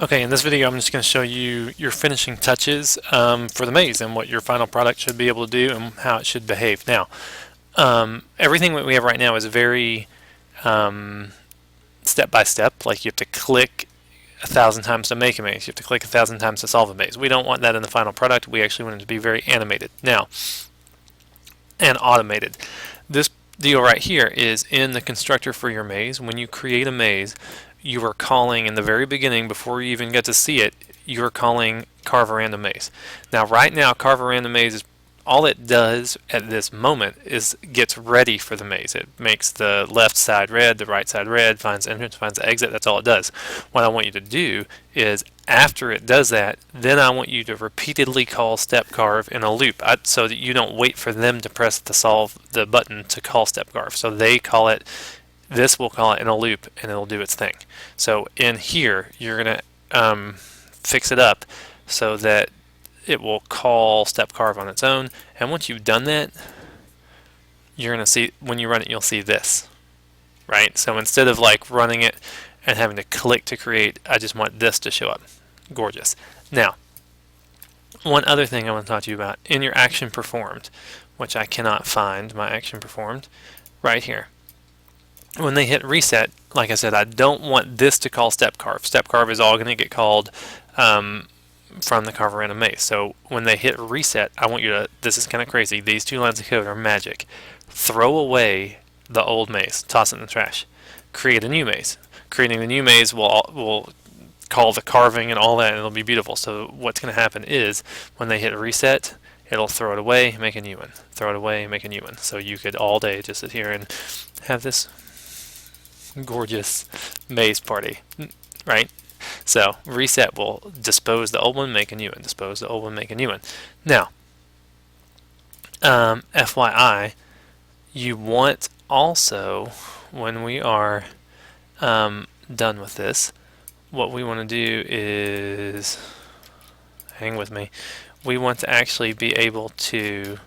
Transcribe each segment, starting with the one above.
Okay, in this video I'm just going to show you your finishing touches for the maze and what your final product should be able to do and how it should behave. Now, everything that we have right now is very step by step. Like you have to click 1,000 times to make a maze. You have to click 1,000 times to solve a maze. We don't want that in the final product. We actually want it to be very animated. Now, and automated. This deal right here is in the constructor for your maze. When you create a maze, you are calling in the very beginning, before you even get to see it, you're calling carve a random maze. Now right now, carve a random maze is all it does at this moment is gets ready for the maze. It makes the left side red, the right side red, finds entrance, finds exit. That's all it does. What I want you to do is after it does that, then I want you to repeatedly call step carve in a loop so that you don't wait for them to press the button to call step carve. So they call it, this will call it in a loop and it'll do its thing. So in here, you're going to fix it up so that it will call step carve on its own. And once you've done that, you're going to see, when you run it, you'll see this, right? So instead of like running it and having to click to create, I just want this to show up. Gorgeous. Now, one other thing I want to talk to you about in your action performed, which I cannot find my action performed right here. When they hit reset, like I said, I don't want this to call step carve. Step carve is all going to get called from the carve a random maze. So when they hit reset, I want you to, this is kind of crazy, these two lines of code are magic. Throw away the old maze, toss it in the trash. Create a new maze. Creating the new maze will call the carving and all that, and it'll be beautiful. So what's going to happen is when they hit reset, it'll throw it away, make a new one. Throw it away, make a new one. So you could all day just sit here and have this gorgeous maze party, right? So reset will dispose the old one, make a new one. Dispose the old one, make a new one. Now, FYI, you want also, when we are done with this, what we want to do is, hang with me, we want to actually be able to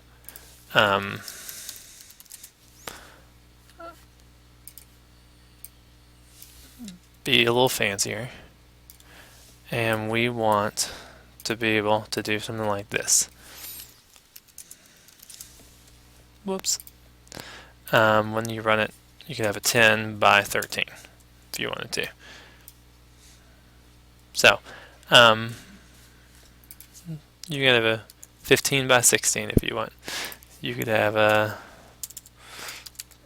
be a little fancier, and we want to be able to do something like this. Whoops. When you run it, you could have a 10 by 13 if you wanted to. So you could have a 15 by 16 if you want. You could have a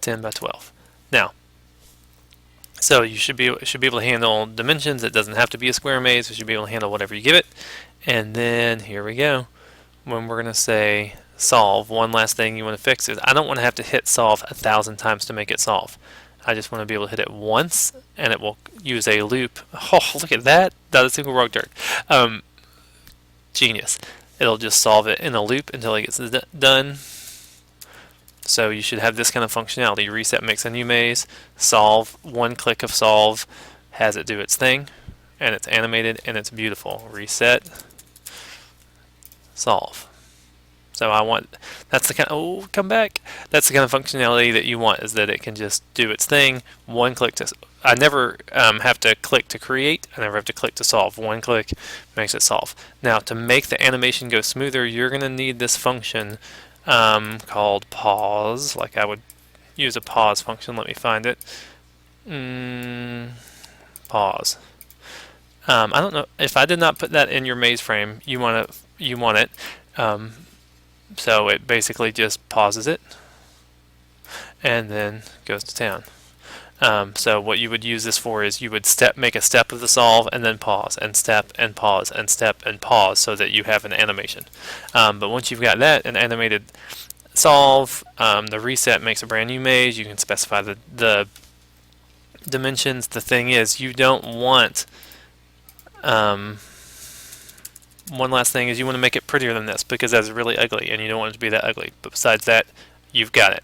10 by 12. Now, so you should be able to handle dimensions. It doesn't have to be a square maze. It should be able to handle whatever you give it. And then here we go. When we're going to say solve, one last thing you want to fix is I don't want to have to hit solve 1,000 times to make it solve. I just want to be able to hit it once, and it will use a loop. Oh, look at that! Not a single rogue dirt. Genius. It'll just solve it in a loop until it gets done. So you should have this kind of functionality. Reset makes a new maze. Solve, one click of solve has it do its thing, and it's animated and it's beautiful. Reset, solve. So I want, that's the kind of, oh, come back. That's the kind of functionality that you want, is that it can just do its thing. One click to, I never have to click to create. I never have to click to solve. One click makes it solve. Now to make the animation go smoother, you're going to need this function called pause. Like I would use a pause function. Let me find it. Pause. I don't know if I did not put that in your maze frame. You want it. So it basically just pauses it and then goes to town. So what you would use this for is you would make a step of the solve and then pause and step and pause and step and pause so that you have an animation. But once you've got that, an animated solve, the reset makes a brand new maze. You can specify the dimensions. The thing is, you don't want, one last thing is you want to make it prettier than this because that's really ugly and you don't want it to be that ugly. But besides that, you've got it.